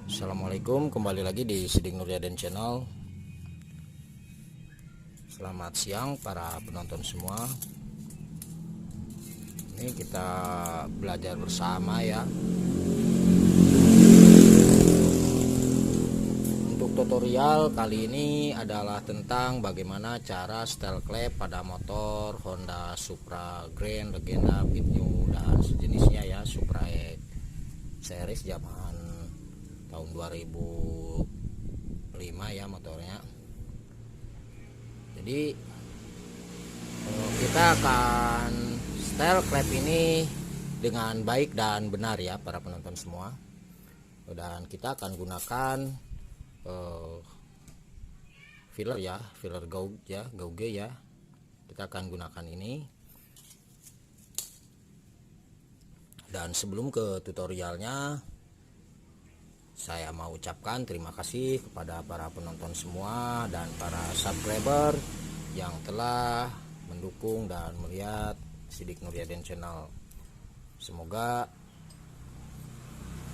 Assalamualaikum, kembali lagi di Sidik Nuryaden Channel. Selamat siang para penonton semua. Ini kita belajar bersama ya. Untuk tutorial kali ini adalah tentang bagaimana cara setel klep pada motor Honda Supra Grand Legenda Pit New dan sejenisnya ya, Supra X series zaman tahun 2005 ya motornya. Jadi kita akan setel klep ini dengan baik dan benar ya para penonton semua. Dan kita akan gunakan filler ya, filler gauge ya. Kita akan gunakan ini. Dan sebelum ke tutorialnya, saya mau ucapkan terima kasih kepada para penonton semua dan para subscriber yang telah mendukung dan melihat Sidik Nuryaden Channel. Semoga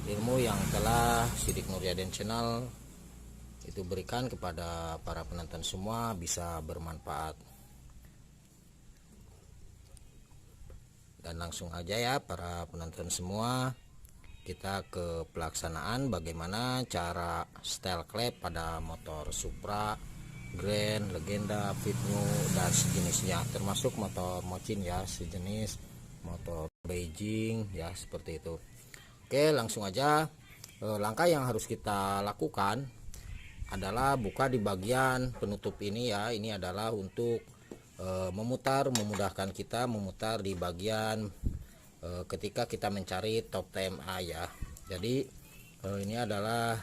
ilmu yang telah Sidik Nuryaden Channel itu berikan kepada para penonton semua bisa bermanfaat. Dan langsung aja ya para penonton semua, kita ke pelaksanaan bagaimana cara setel klep pada motor Supra Grand Legenda Pit New dan sejenisnya, termasuk motor Mochin ya, sejenis motor Beijing ya, seperti itu. Oke, langsung aja. Langkah yang harus kita lakukan adalah buka di bagian penutup ini ya. Ini adalah untuk memudahkan kita memutar di bagian ketika kita mencari top TMA ya. Jadi ini adalah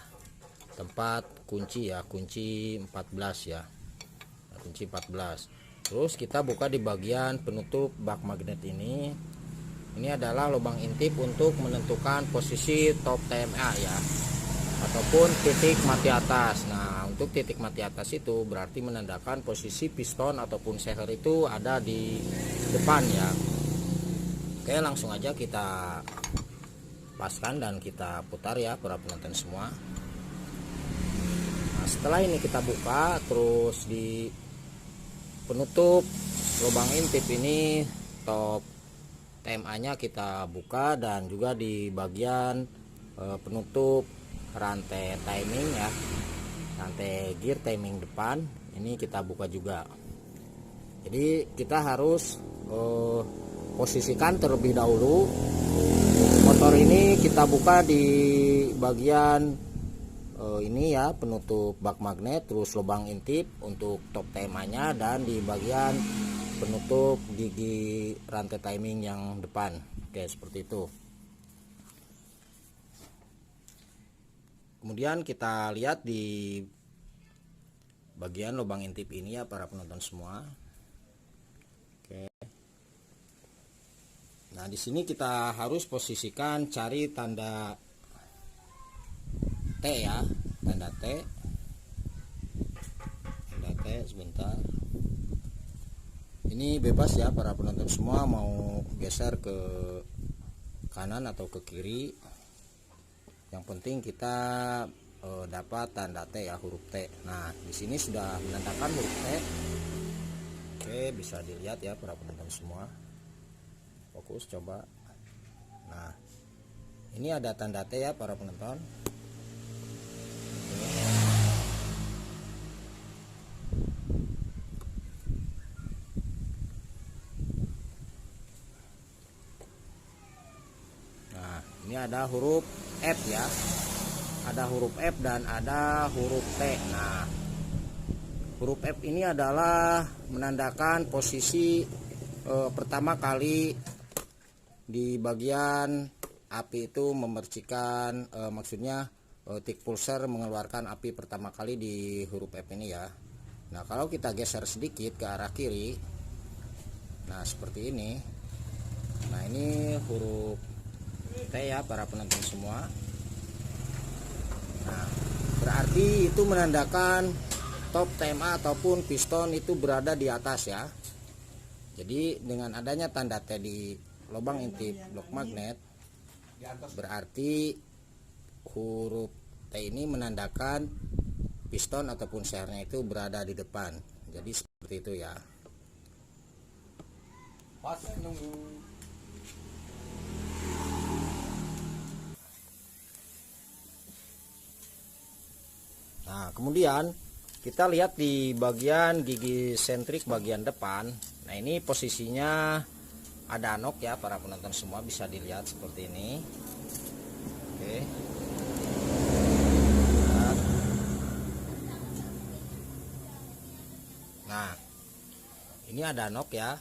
tempat kunci ya, kunci 14 ya, kunci 14. Terus kita buka di bagian penutup bak magnet ini. Ini adalah lubang intip untuk menentukan posisi top TMA ya, ataupun titik mati atas. Nah, untuk titik mati atas itu berarti menandakan posisi piston ataupun seher itu ada di depan ya. Oke, langsung aja kita paskan dan kita putar ya para penonton semua. Nah, setelah ini kita buka, terus di penutup lubang intip ini top TMA nya kita buka, dan juga di bagian penutup rantai timing ya, rantai gear timing depan ini kita buka juga. Jadi kita harus posisikan terlebih dahulu motor ini, kita buka di bagian ini ya, penutup bak magnet, terus lubang intip untuk top TMA nya, dan di bagian penutup gigi rantai timing yang depan. Oke, seperti itu. Kemudian kita lihat di bagian lubang intip ini ya para penonton semua. Oke. Nah, di sini kita harus posisikan, cari tanda T ya, tanda T. Tanda T sebentar. Ini bebas ya para penonton semua, mau geser ke kanan atau ke kiri. Yang penting kita dapat tanda T ya, huruf T. Nah, di sini sudah menandakan huruf T. Oke, bisa dilihat ya para penonton semua. Fokus coba. Nah, ini ada tanda T ya para penonton. Nah, ini ada huruf F ya, ada huruf F dan ada huruf T. Nah, huruf F ini adalah menandakan posisi pertama kali di bagian api itu memercikan, maksudnya tick pulser mengeluarkan api pertama kali di huruf F ini ya. Nah, kalau kita geser sedikit ke arah kiri, nah seperti ini. Nah, ini huruf T ya para penonton semua. Nah, berarti itu menandakan top TMA ataupun piston itu berada di atas ya. Jadi dengan adanya tanda T di lubang intip blok magnet, berarti huruf T ini menandakan piston ataupun sernya itu berada di depan. Jadi seperti itu ya. Nah, kemudian kita lihat di bagian gigi sentrik bagian depan. Nah, ini posisinya ada anok ya, para penonton semua bisa dilihat seperti ini. Oke. Nah, ini ada anok ya.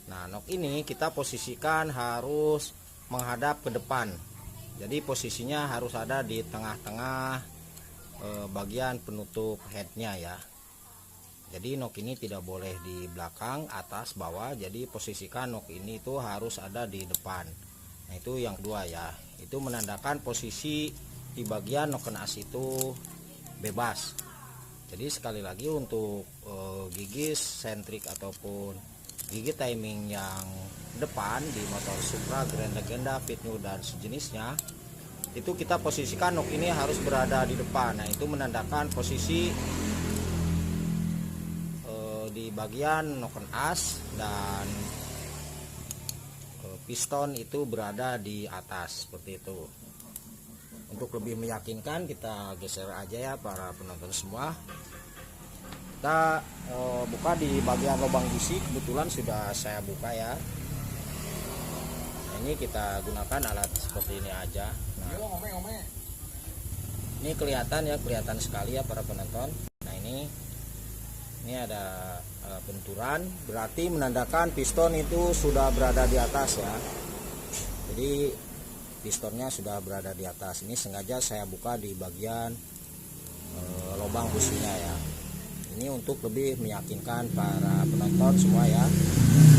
Nah, anok ini kita posisikan harus menghadap ke depan. Jadi posisinya harus ada di tengah-tengah bagian penutup headnya ya. Jadi nok ini tidak boleh di belakang, atas, bawah. Jadi posisikan nok ini itu harus ada di depan. Nah, itu yang kedua ya. Itu menandakan posisi di bagian noken as itu bebas. Jadi sekali lagi untuk gigi sentrik ataupun gigi timing yang depan di motor Supra, Grand Legenda, Fit New dan sejenisnya, itu kita posisikan nok ini harus berada di depan. Nah, itu menandakan posisi di bagian noken as dan piston itu berada di atas seperti itu. Untuk lebih meyakinkan kita geser aja ya para penonton semua. Kita buka di bagian lubang busi, kebetulan sudah saya buka ya. Nah, ini kita gunakan alat seperti ini aja. Nah, ini kelihatan ya, kelihatan sekali ya para penonton. Nah, ini ada benturan, berarti menandakan piston itu sudah berada di atas ya. Jadi pistonnya sudah berada di atas. Ini sengaja saya buka di bagian lubang businya ya. Ini untuk lebih meyakinkan para penonton semua ya.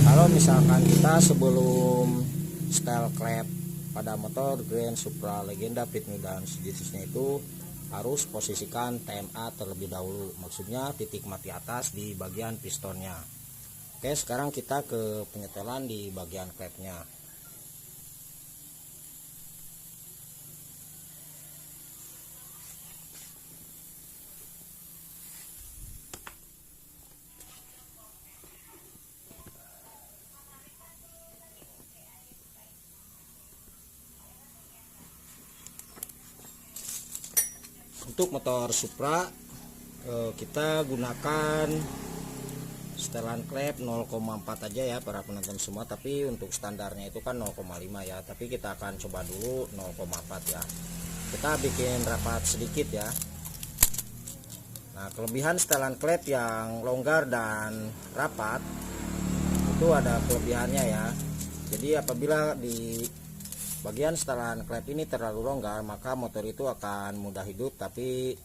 Kalau misalkan kita sebelum style klep pada motor Grand, Supra, Legenda, Fit New dan sejenisnya itu harus posisikan TMA terlebih dahulu, maksudnya titik mati atas di bagian pistonnya. Oke, sekarang kita ke penyetelan di bagian klepnya. Untuk motor Supra kita gunakan setelan klep 0,4 aja ya para penonton semua, tapi untuk standarnya itu kan 0,5 ya, tapi kita akan coba dulu 0,4 ya. Kita bikin rapat sedikit ya. Nah, kelebihan setelan klep yang longgar dan rapat itu ada kelebihannya ya. Jadi apabila di bagian setelan klep ini terlalu longgar, maka motor itu akan mudah hidup tapi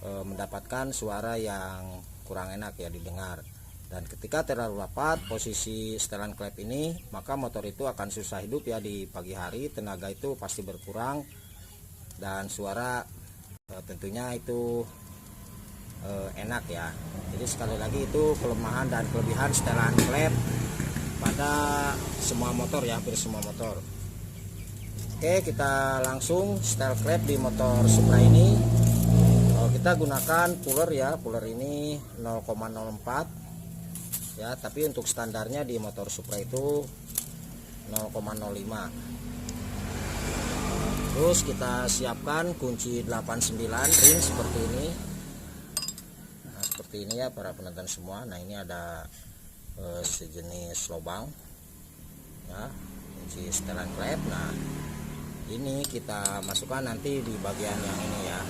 mendapatkan suara yang kurang enak ya didengar. Dan ketika terlalu rapat posisi setelan klep ini, maka motor itu akan susah hidup ya di pagi hari, tenaga itu pasti berkurang dan suara tentunya itu enak ya. Jadi sekali lagi itu kelemahan dan kelebihan setelan klep pada semua motor ya, hampir semua motor. Oke, kita langsung setel klep di motor Supra ini. Kita gunakan puller ya, puller ini 0,04 ya, tapi untuk standarnya di motor Supra itu 0,05. Terus kita siapkan kunci 89 ring seperti ini. Nah, seperti ini ya para penonton semua. Nah, ini ada sejenis lubang ya, kunci setelan klep. Nah, ini kita masukkan nanti di bagian yang ini ya.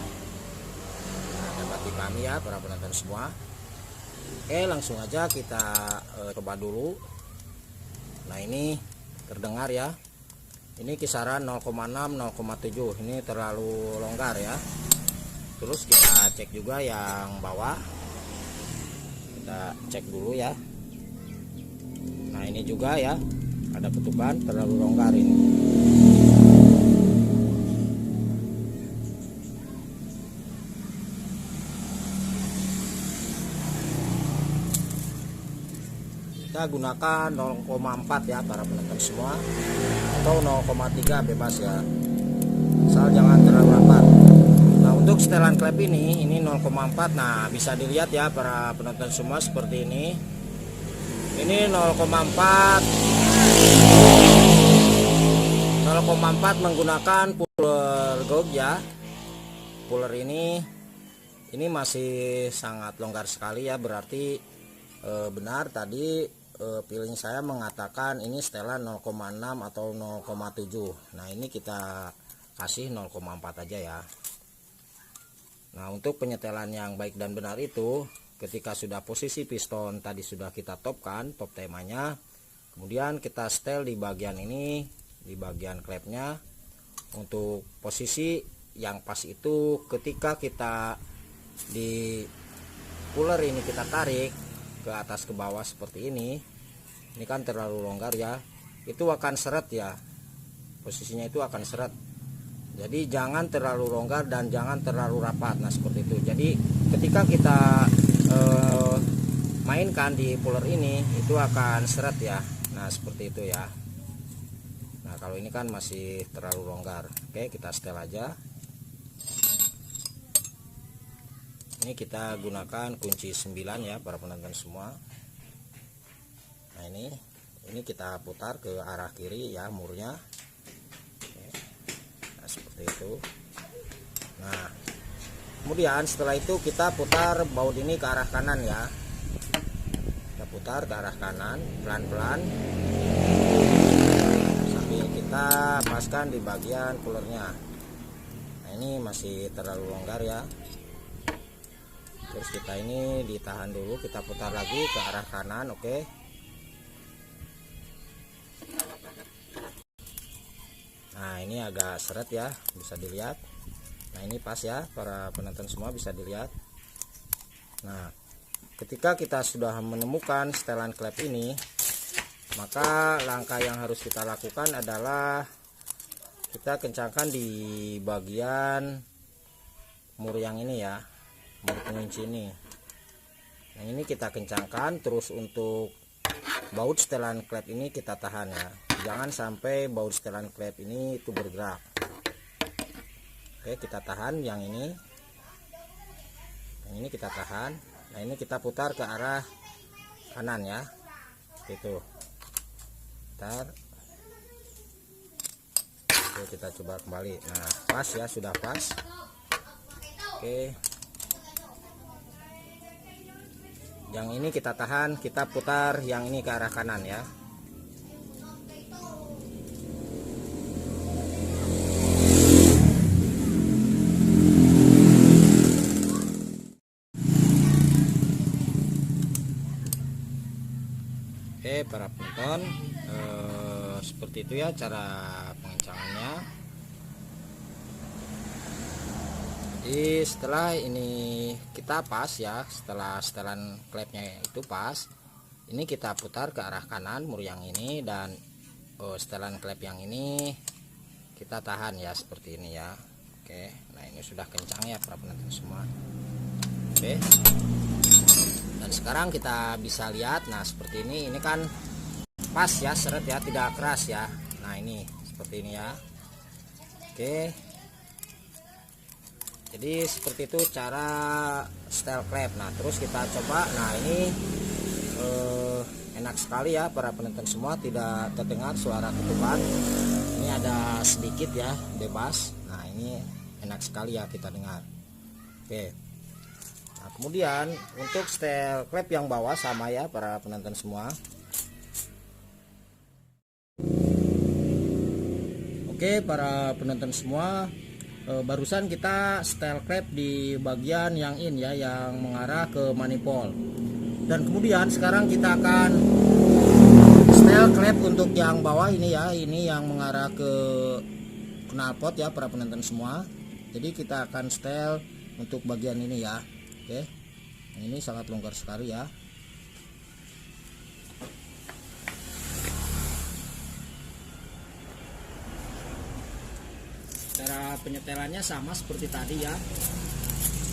Nah, dapat dipahami ya para penonton semua. Oke, langsung aja kita coba dulu. Nah, ini terdengar ya. Ini kisaran 0,6 0,7. Ini terlalu longgar ya. Terus kita cek juga yang bawah. Kita cek dulu ya. Nah, ini juga ya. Ada ketukan terlalu longgar ini. Kita gunakan 0,4 ya para penonton semua, atau 0,3 bebas ya, asal jangan terlalu rapat. Nah, untuk setelan klep ini 0,4. Nah, bisa dilihat ya para penonton semua seperti ini. Ini 0,4 menggunakan puller gauge ya. Puller ini masih sangat longgar sekali ya, berarti benar tadi feeling saya mengatakan ini setelan 0,6 atau 0,7. Nah, ini kita kasih 0,4 aja ya. Nah, untuk penyetelan yang baik dan benar itu ketika sudah posisi piston tadi sudah kita topkan, top temanya, kemudian kita setel di bagian ini, di bagian klepnya. Untuk posisi yang pas itu ketika kita di puller ini kita tarik ke atas ke bawah seperti ini kan terlalu longgar ya, itu akan seret ya, posisinya itu akan seret. Jadi jangan terlalu longgar dan jangan terlalu rapat. Nah, seperti itu. Jadi ketika kita mainkan di puller ini itu akan seret ya. Nah, seperti itu ya. Nah, kalau ini kan masih terlalu longgar. Oke, kita setel aja. Ini kita gunakan kunci 9 ya para penonton semua. Nah, ini kita putar ke arah kiri ya murnya. Oke. Nah, seperti itu. Nah, kemudian setelah itu kita putar baut ini ke arah kanan ya. Kita putar ke arah kanan pelan-pelan sambil kita paskan di bagian pullernya. Nah, ini masih terlalu longgar ya. Terus kita ini ditahan dulu, kita putar lagi ke arah kanan. Oke. Nah, ini agak seret ya, bisa dilihat. Nah, ini pas ya para penonton semua, bisa dilihat. Nah, ketika kita sudah menemukan setelan klep ini, maka langkah yang harus kita lakukan adalah kita kencangkan di bagian mur yang ini ya, mur pengunci ini. Nah, ini kita kencangkan. Terus untuk baut setelan klep ini kita tahan ya, jangan sampai baut setelan klep ini itu bergerak. Oke, kita tahan yang ini kita tahan. Nah, ini kita putar ke arah kanan ya, itu putar. Oke, kita coba kembali. Nah, pas ya, sudah pas. Oke, yang ini kita tahan, kita putar yang ini ke arah kanan ya. Oke, para penonton, seperti itu ya cara pengencangannya. Jadi setelah ini kita pas ya, setelah setelan klepnya itu pas, ini kita putar ke arah kanan mur yang ini, dan setelan klep yang ini kita tahan ya seperti ini ya. Oke, nah ini sudah kencang ya para penonton semua. Oke, dan sekarang kita bisa lihat, nah seperti ini kan pas ya, seret ya, tidak keras ya. Nah, ini seperti ini ya. Oke, jadi seperti itu cara setel klep. Nah, terus kita coba. Nah, ini enak sekali ya para penonton semua, tidak terdengar suara ketukan. Ini ada sedikit ya, bebas. Nah, ini enak sekali ya kita dengar. Oke, nah kemudian untuk setel klep yang bawah sama ya para penonton semua. Oke, para penonton semua, barusan kita setel klep di bagian yang in ya, yang mengarah ke manifold. Dan kemudian sekarang kita akan setel klep untuk yang bawah ini ya, ini yang mengarah ke knalpot ya para penonton semua. Jadi kita akan setel untuk bagian ini ya. Oke, ini sangat longgar sekali ya. Cara penyetelannya sama seperti tadi ya.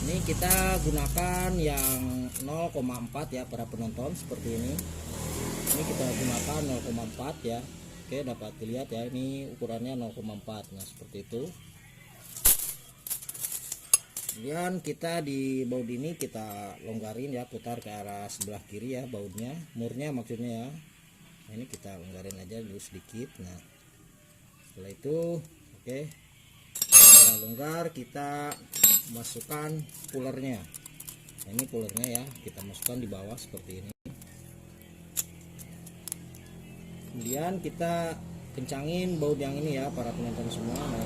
Ini kita gunakan yang 0,4 ya para penonton, seperti ini. Ini kita gunakan 0,4 ya. Oke, dapat dilihat ya, ini ukurannya 0,4. Nah, seperti itu. Kemudian kita di baut ini kita longgarin ya, putar ke arah sebelah kiri ya bautnya, murnya maksudnya ya. Nah, ini kita longgarin aja dulu sedikit. Nah setelah itu oke, setelah longgar kita masukkan pulernya. Nah, ini pulernya ya, kita masukkan di bawah seperti ini. Kemudian kita kencangin baut yang ini ya para penonton semua. Nah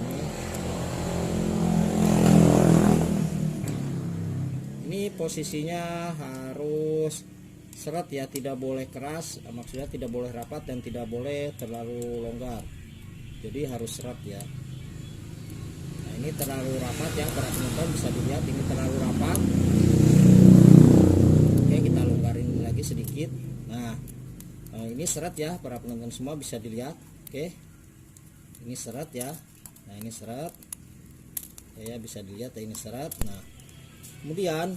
ini posisinya harus seret ya, tidak boleh keras, maksudnya tidak boleh rapat dan tidak boleh terlalu longgar, jadi harus seret ya. Nah ini terlalu rapat ya para penonton, bisa dilihat ini terlalu rapat. Oke, kita longgarin lagi sedikit. Nah ini seret ya para penonton semua, bisa dilihat. Oke, ini seret ya. Nah ini seret ya, bisa dilihat ya, ini seret. Nah kemudian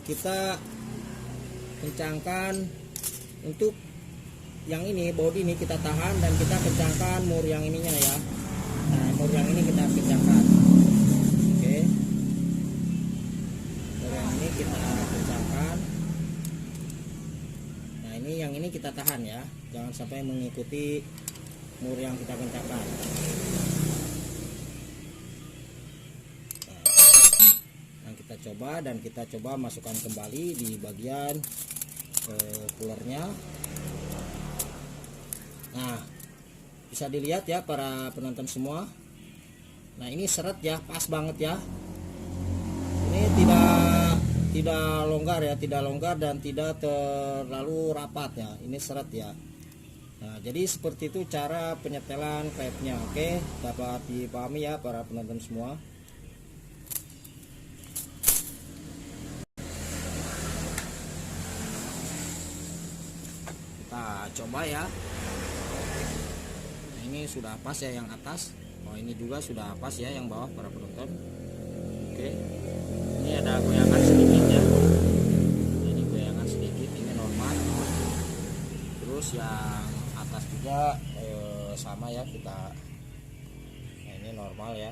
kita kencangkan untuk yang ini, baut ini kita tahan dan kita kencangkan mur yang ininya ya. Nah mur yang ini kita kencangkan. Oke, mur yang ini kita kencangkan. Nah ini yang ini kita tahan ya, jangan sampai mengikuti mur yang kita kencangkan. Kita coba dan kita coba masukkan kembali di bagian pulernya. Nah bisa dilihat ya para penonton semua. Nah ini seret ya, pas banget ya. Ini tidak longgar ya, tidak longgar dan tidak terlalu rapat ya. Ini seret ya. Nah jadi seperti itu cara penyetelan klipnya. Oke, dapat dipahami ya para penonton semua. Kita coba ya. Nah, ini sudah pas ya yang atas. Oh ini juga sudah pas ya yang bawah para penonton. Oke, ini ada goyangan sedikit ya. Ini goyangan sedikit, ini normal. Terus yang atas juga sama ya, kita. Nah, ini normal ya.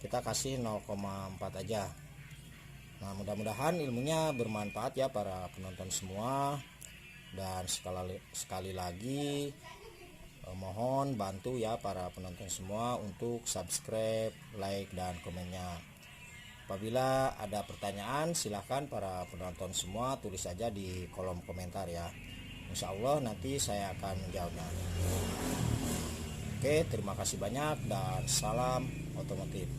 Kita kasih 0,4 aja. Nah mudah-mudahan ilmunya bermanfaat ya para penonton semua. Dan sekali lagi mohon bantu ya para penonton semua untuk subscribe, like, dan komennya. Apabila ada pertanyaan silahkan para penonton semua tulis saja di kolom komentar ya. Insya Allah nanti saya akan menjawabnya. Oke, terima kasih banyak dan salam otomotif.